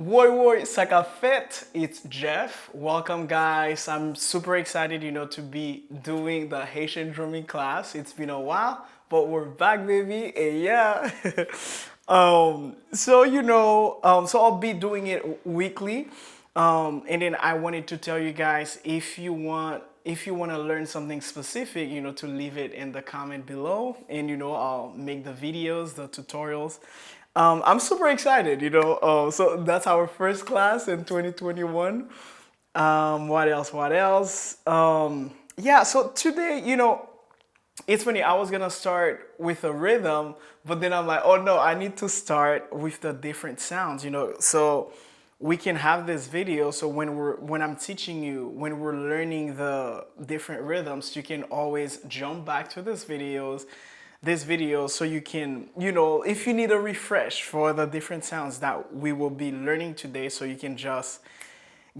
Woi, ça qu'a fait? It's Jeff. Welcome, guys. I'm super excited, to be doing the Haitian drumming class. It's been a while, but we're back, baby. And yeah. So I'll be doing it weekly. And then I wanted to tell you guys if you want to learn something specific, to leave it in the comment below, and I'll make the videos, the tutorials. I'm super excited, so that's our first class in 2021. What else? What else? Yeah, so today, it's funny, I was gonna start with a rhythm, but then I'm like, oh no, I need to start with the different sounds, so we can have this video. So when I'm teaching you, when we're learning the different rhythms, you can always jump back to this video so you can, if you need a refresh for the different sounds that we will be learning today, so you can just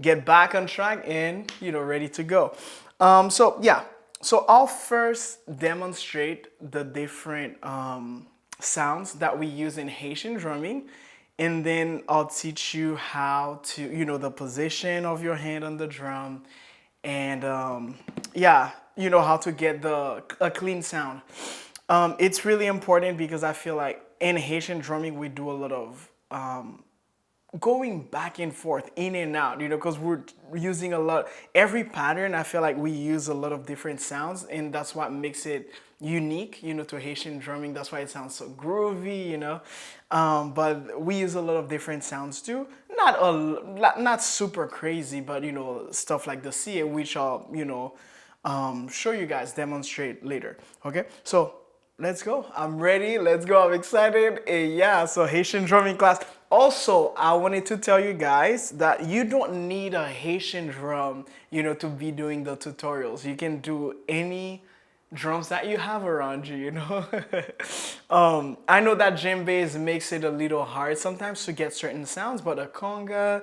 get back on track and, ready to go. So yeah, so I'll first demonstrate the different sounds that we use in Haitian drumming, and then I'll teach you how to, the position of your hand on the drum, and yeah, how to get a clean sound. It's really important because I feel like in Haitian drumming we do a lot of going back and forth, in and out, because we're using a lot. Every pattern, I feel like we use a lot of different sounds, and that's what makes it unique, to Haitian drumming. That's why it sounds so groovy, But we use a lot of different sounds too. Not super crazy, but stuff like the CA, which I'll show you guys, demonstrate later. Okay, so let's go. I'm ready. Let's go. I'm excited. And yeah, so Haitian drumming class. Also, I wanted to tell you guys that you don't need a Haitian drum, to be doing the tutorials. You can do any drums that you have around you, I know that djembe makes it a little hard sometimes to get certain sounds, but a conga,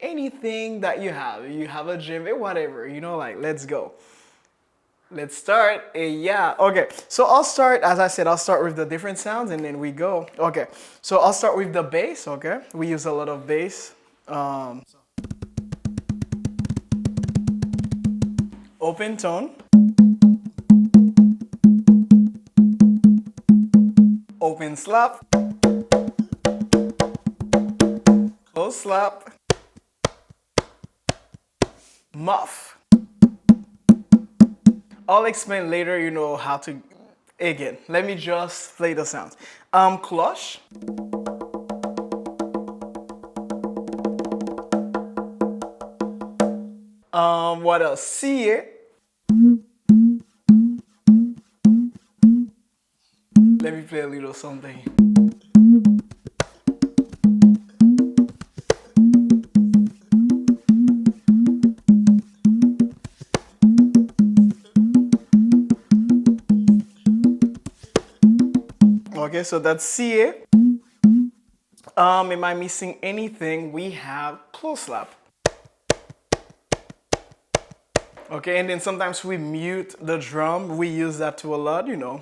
anything that you have a djembe, whatever, like, let's go. Let's start. Yeah, okay. So I'll start, as I said, I'll start with the different sounds and then we go. Okay, so I'll start with the bass, okay? We use a lot of bass. Open tone. Open slap. Close slap. Muff. I'll explain later, how to, again, let me just play the sounds. Cloche. What else? Sie. Let me play a little something. Okay, so that's CA. Am I missing anything? We have close slap. Okay, and then sometimes we mute the drum. We use that too a lot, You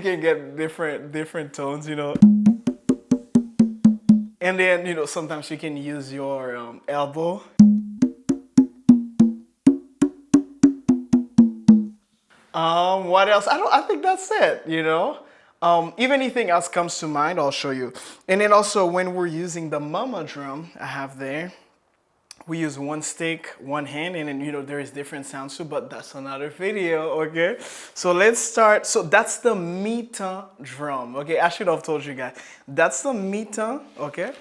can get different tones, And then, sometimes you can use your elbow. What else? I think that's it, If anything else comes to mind, I'll show you. And then also when we're using the mama drum I have there, we use one stick, one hand, and then, there is different sounds too, but that's another video, okay? So let's start. So that's the mita drum, okay? I should have told you guys. That's the mita, okay?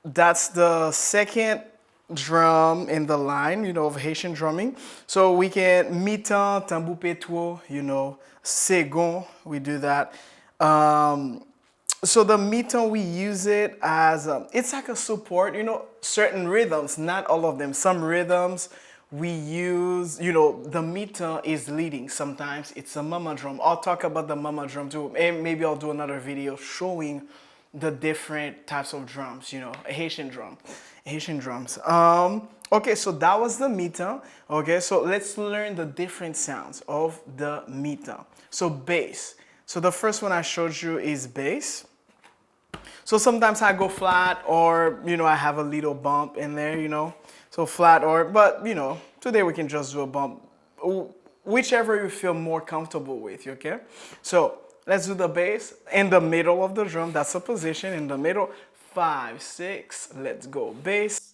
That's the second drum in the line, of Haitian drumming. So we can mita, tambour pétro, second, we do that. So the mita, we use it as, it's like a support, certain rhythms, not all of them. Some rhythms we use, the mita is leading. Sometimes it's a mama drum. I'll talk about the mama drum too. And maybe I'll do another video showing the different types of drums, Haitian drums. Okay, so that was the mita. Okay, so let's learn the different sounds of the mita. So bass. So the first one I showed you is bass. So sometimes I go flat, or I have a little bump in there, So flat, but today we can just do a bump, whichever you feel more comfortable with, okay? So let's do the bass in the middle of the drum. That's a position in the middle. 5, 6, let's go. Bass.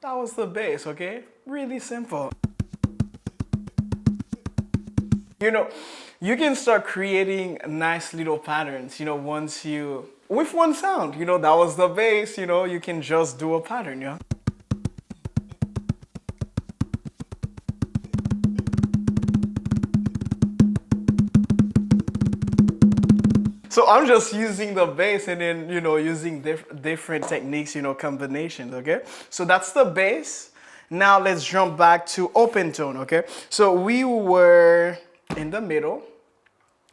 That was the bass, okay? Really simple. You can start creating nice little patterns, once with one sound, that was the bass, you can just do a pattern, yeah? So I'm just using the bass and then, using different techniques, combinations, okay? So that's the bass. Now let's jump back to open tone, okay? So we were in the middle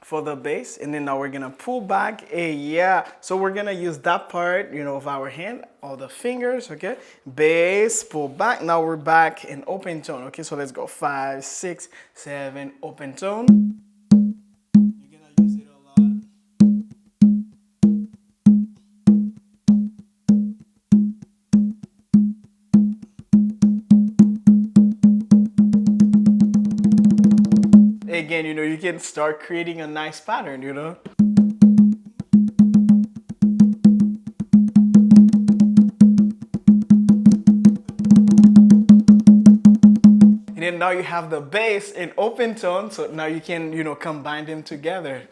for the bass, and then now we're gonna pull back. Yeah. So we're gonna use that part, of our hand, all the fingers, okay? Bass, pull back. Now we're back in open tone, okay? So let's go 5, 6, 7, open tone. You're gonna use it a lot. Again, you can start creating a nice pattern, And then now you have the bass in open tone, so now you can, combine them together.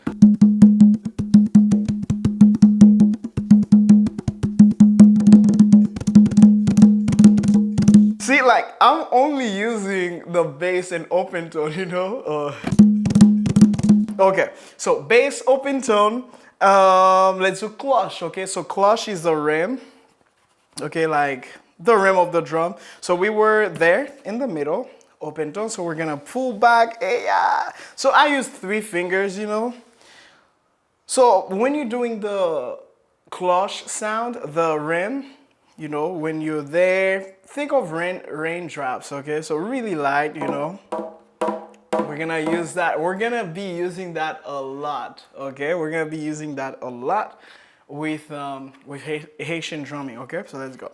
See, like, I'm only using the bass in open tone, Okay, so bass, open tone. Let's do cloche, okay? So cloche is the rim, okay, like the rim of the drum. So we were there in the middle, open tone. So we're gonna pull back. Yeah. So I use 3 fingers, So when you're doing the cloche sound, the rim, when you're there, think of raindrops, okay? So really light, We're gonna use that. We're gonna be using that a lot, okay? We're gonna be using that a lot with Haitian drumming, okay? So let's go.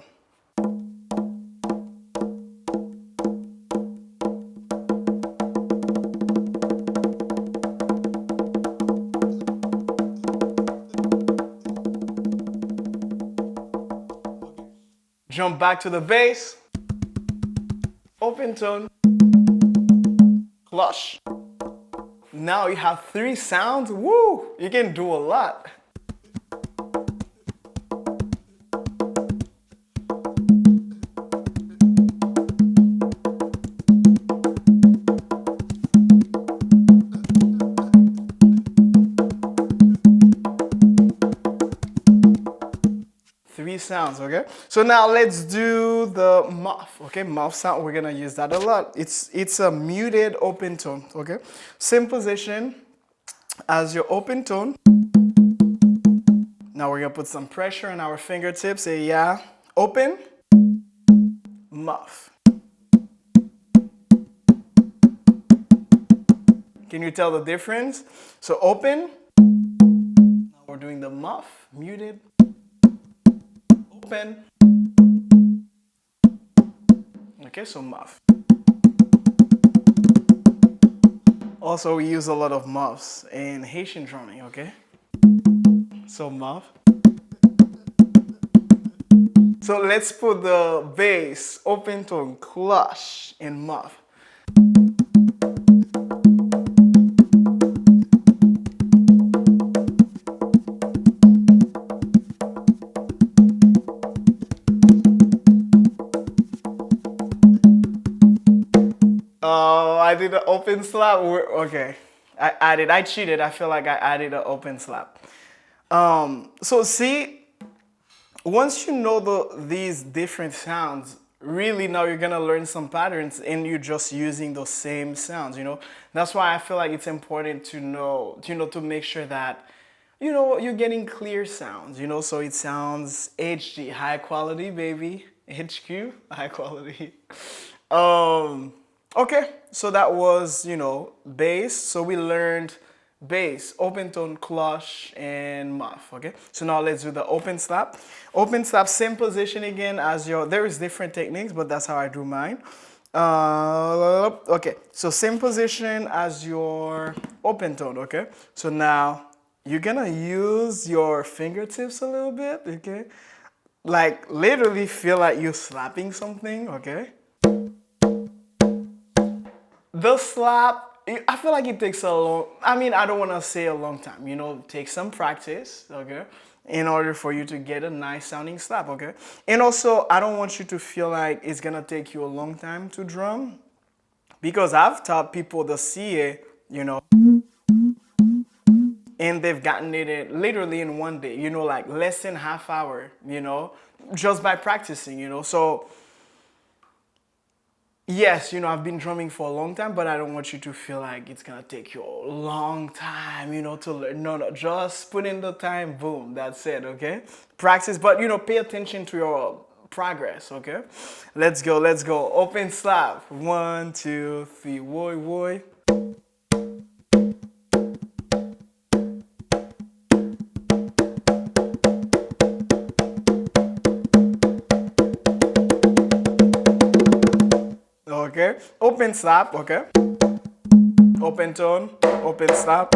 Jump back to the bass, open tone, cloche. Now you have 3 sounds. Woo! You can do a lot. Sounds, okay? So now let's do the muff, okay? Muff sound, we're gonna use that a lot. It's a muted open tone, okay? Same position as your open tone. Now we're gonna put some pressure on our fingertips. Say yeah, open, muff. Can you tell the difference? So open, now we're doing the muff, muted, open. Okay, so muff. Also, we use a lot of muffs in Haitian drumming, okay? So muff. So let's put the bass, open tone, cloche, and muff. Oh, I did an open slap. Okay, I cheated. I feel like I added an open slap. So see, once you know these different sounds, really now you're gonna learn some patterns and you're just using those same sounds, you know. That's why I feel like it's important to know, you know, to make sure that, you know, you're getting clear sounds, you know, so it sounds HD, high quality, baby. HQ, high quality. um okay, so that was, you know, bass. So we learned bass, open tone, clutch, and muff. Okay, so now let's do the open slap. Open slap, same position again as your, there is different techniques, but that's how I do mine. Okay, so same position as your open tone. Okay, so now you're gonna use your fingertips a little bit. Okay, like literally feel like you're slapping something. Okay, the slap, I feel like it takes a long, I mean, I don't want to say a long time, you know, take some practice, okay, in order for you to get a nice sounding slap, okay? And also, I don't want you to feel like it's going to take you a long time to drum, because I've taught people the CA, you know, and they've gotten it in, literally in one day, you know, like less than half hour, you know, just by practicing, you know. So yes, you know, I've been drumming for a long time, but I don't want you to feel like it's gonna take you a long time, you know, to learn. No, no, just put in the time, boom, that's it, okay? Practice, but you know, pay attention to your progress, okay? Let's go, let's go. Open slap. 1, 2, 3, woy, woy. Okay, open slap, okay? Open tone, open slap.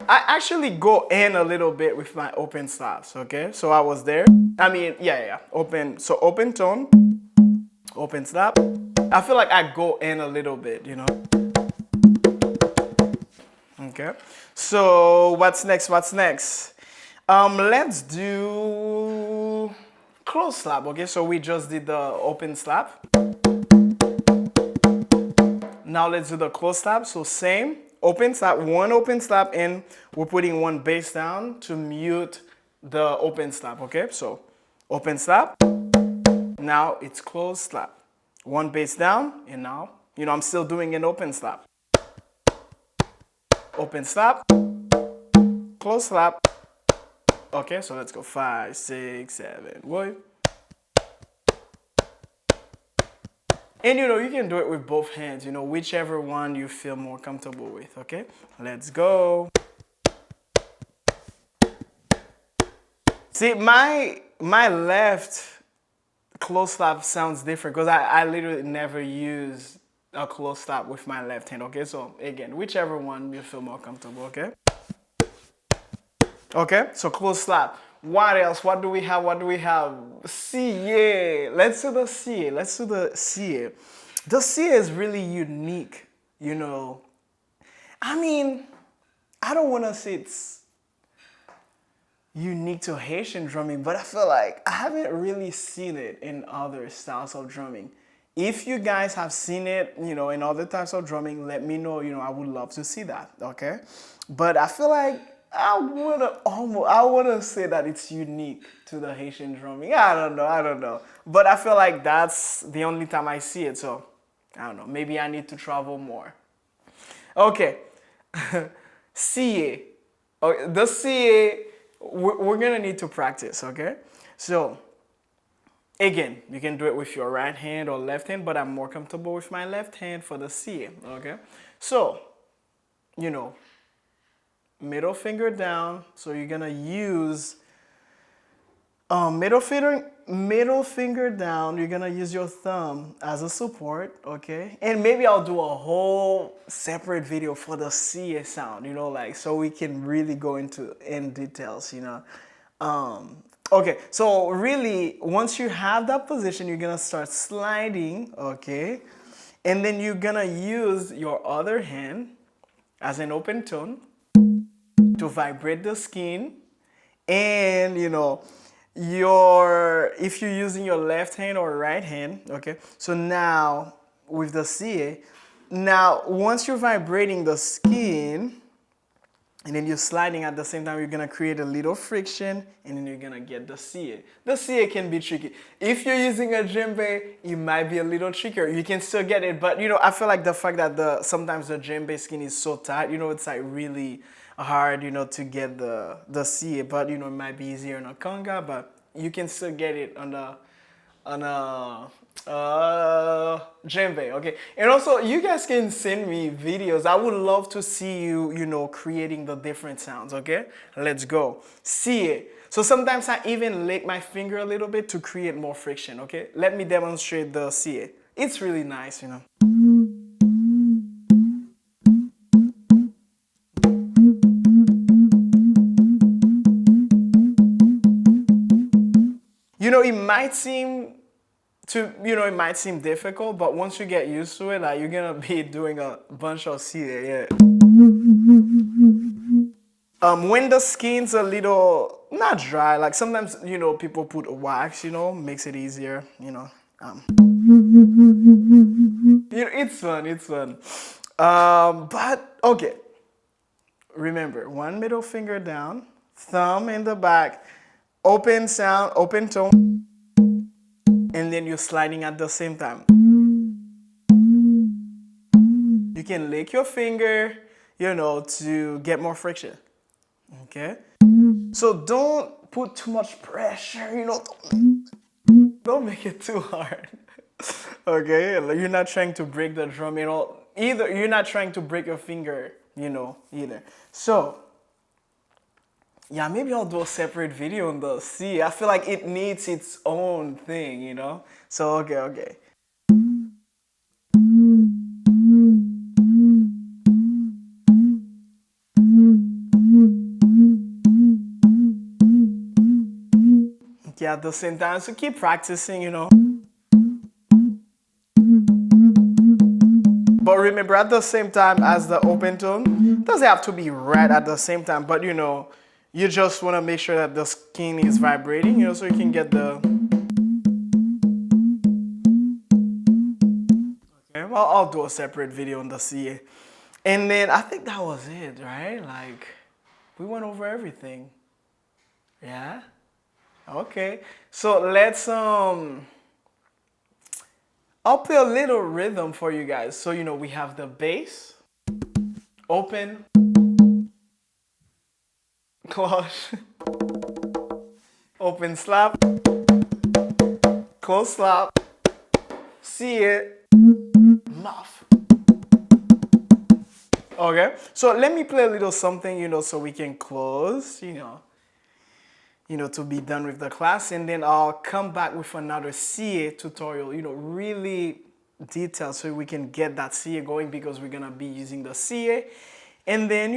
I actually go in a little bit with my open slaps, okay? So I was there. I mean, yeah. Open, so open tone, open slap. I feel like I go in a little bit, you know? Okay. So what's next? What's next? Let's do close slap, okay? So we just did the open slap. Now let's do the close slap. So same, open slap, one open slap, and we're putting one bass down to mute the open slap, okay? So open slap, now it's close slap. One bass down, and now, you know, I'm still doing an open slap. Open slap, close slap. Okay, so let's go 5, 6, 7, whoa. And you know, you can do it with both hands, you know, whichever one you feel more comfortable with, okay? Let's go. See, my left close slap sounds different because I literally never use a close slap with my left hand, okay? So again, whichever one you feel more comfortable, okay? Okay, so close slap. What else? What do we have? What do we have? CA. Let's do the CA. Let's do the CA. The CA is really unique, you know. I mean, I don't want to say it's unique to Haitian drumming, but I feel like I haven't really seen it in other styles of drumming. If you guys have seen it, you know, in other types of drumming, let me know, you know, I would love to see that, okay? But I feel like I wanna say that it's unique to the Haitian drumming. I don't know. But I feel like that's the only time I see it, so I don't know. Maybe I need to travel more. Okay, CA. Okay, the CA, we're gonna need to practice, okay? So, again, you can do it with your right hand or left hand, but I'm more comfortable with my left hand for the CA, okay? So, you know, middle finger down. So you're gonna use middle finger down. You're gonna use your thumb as a support, okay? And maybe I'll do a whole separate video for the CA sound, you know, like so we can really go into in details, you know. Okay, so really, once you have that position, you're gonna start sliding, okay? And then you're gonna use your other hand as an open tone to vibrate the skin. And you know, if you're using your left hand or right hand, okay? So now with the CA, now once you're vibrating the skin, and then you're sliding at the same time. You're gonna create a little friction, and then you're gonna get the CA. The CA can be tricky. If you're using a djembe, it might be a little trickier. You can still get it, but I feel like the fact that sometimes the djembe skin is so tight, it's like really hard, to get the CA. But it might be easier on a conga, but you can still get it on a djembe, okay? And also, you guys can send me videos. I would love to see you, creating the different sounds, okay? Let's go. See it. So sometimes I even lick my finger a little bit to create more friction, okay? Let me demonstrate the see it. It's really nice. It might seem difficult, but once you get used to it, like you're gonna be doing a bunch of CA, yeah. When the skin's a little not dry, like sometimes people put wax, makes it easier, it's fun, it's fun. But okay, remember, one middle finger down, thumb in the back, open sound, open tone, and then you're sliding at the same time. You can lick your finger, to get more friction. Okay? So don't put too much pressure, don't make it too hard. Okay? You're not trying to break the drum, either. You're not trying to break your finger, either. So, yeah, maybe I'll do a separate video on the C. I feel like it needs its own thing, So, okay. Okay, at the same time, so keep practicing, But remember, at the same time as the open tone, it doesn't have to be right at the same time, but you just want to make sure that the skin is vibrating, so you can get the... Okay, well, I'll do a separate video on the CA. And then I think that was it, right? Like, we went over everything. Yeah? Okay. So let's, I'll play a little rhythm for you guys. So, we have the bass, open, close, open slap, close slap, see it, muff. Okay, so let me play a little something, so we can close, to be done with the class, and then I'll come back with another CA tutorial, really detailed, so we can get that CA going, because we're gonna be using the CA, and then,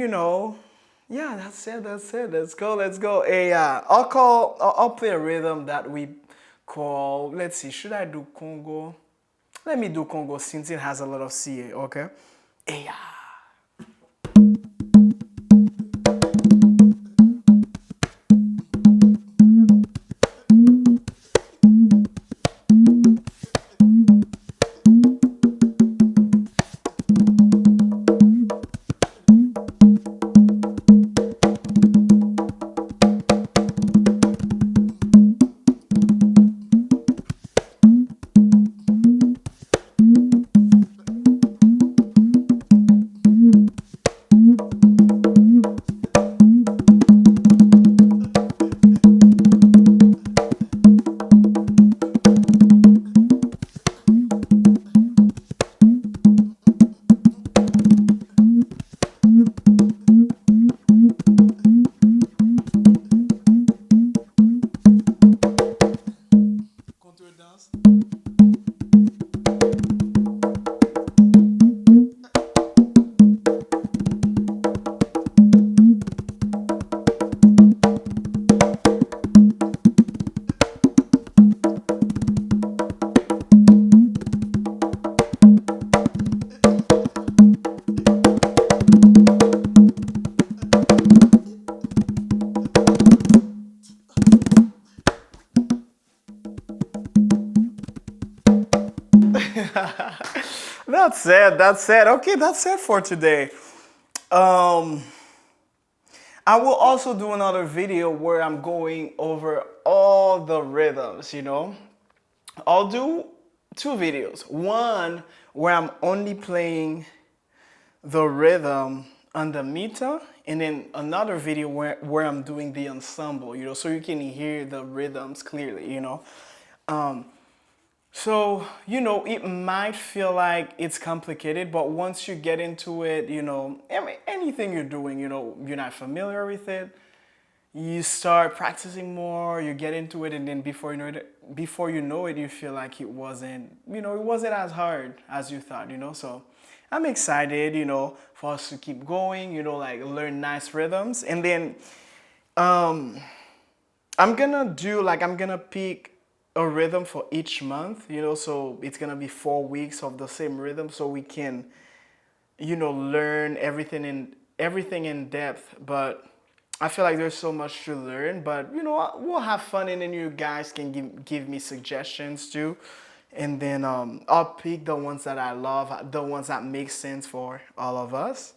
yeah, that's it, let's go. Hey, I'll play a rhythm that we call, let's see, should I do Congo? Let me do Congo since it has a lot of CA, okay? Hey, That's it. Okay, that's it for today. I will also do another video where I'm going over all the rhythms, you know. I'll do two videos. One where I'm only playing the rhythm on the mita, and then another video where I'm doing the ensemble, you know, so you can hear the rhythms clearly, you know. Um, so, you know, it might feel like it's complicated, but once you get into it, you know, anything you're doing, you know, you're not familiar with it, you start practicing more, you get into it, and then before you know it, you feel like it wasn't, you know, it wasn't as hard as you thought, you know. So I'm excited, you know, for us to keep going, you know, like learn nice rhythms. And then um I'm gonna pick a rhythm for each month, you know, so it's gonna be 4 weeks of the same rhythm so we can, you know, learn everything in depth. But I feel like there's so much to learn, but you know, we'll have fun, and then you guys can give me suggestions too. And then I'll pick the ones that I love, the ones that make sense for all of us.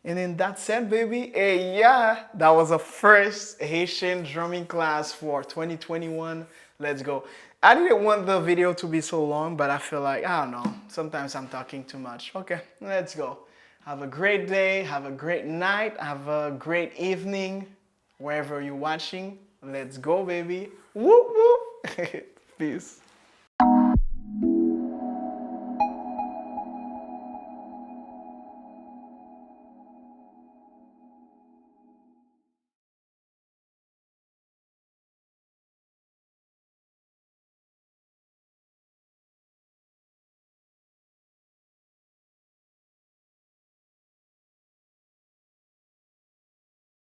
And then that's it, baby. Hey, yeah, that was a first Haitian drumming class for 2021. Let's go. I didn't want the video to be so long, but I feel like, I don't know, sometimes I'm talking too much. Okay, let's go. Have a great day, have a great night, have a great evening, wherever you're watching. Let's go, baby. Whoop, whoop. Peace.